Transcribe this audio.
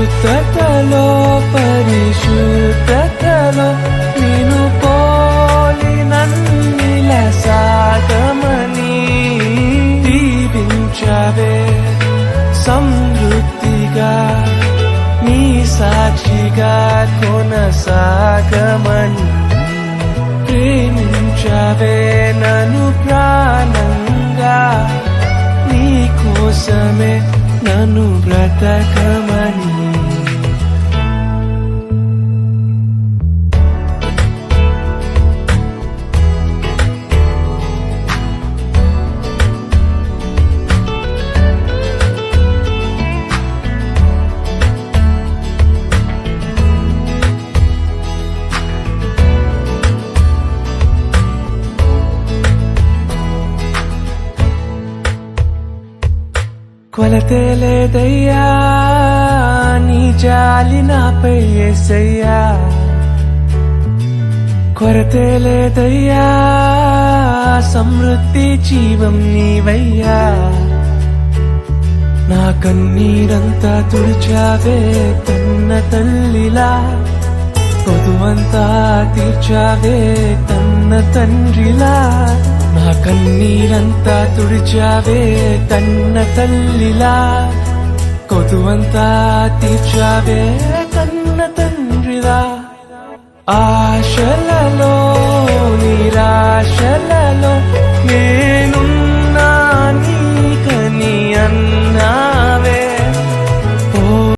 పూర్తతలో పరిశుద్ధతలో నిన్ను పోలి నన్నిల సాగమని దీవించవే సమృద్ధిగా నీ సాక్షిగా కొనసాగమని ప్రేమించవే నన్ను ప్రాణంగా నీ కోసమే నన్ను బ్రతకమని కొలతే లేదయ్యా నీ జాలి నాపై యేసయ్యా కొరతే లేదయ్యా సమృద్ధి జీవం నీవయ్యా నా కన్నీరంతా తుడిచావే కన్న తల్లిలా పొదువంతా తీర్చావే కన్న తండ్రిలా నా కన్నీరంతా తుడిచావే కన్న తల్లిలా కొదువంతా తీర్చావే కన్న తండ్రిలా ఆశలలో నిరాశల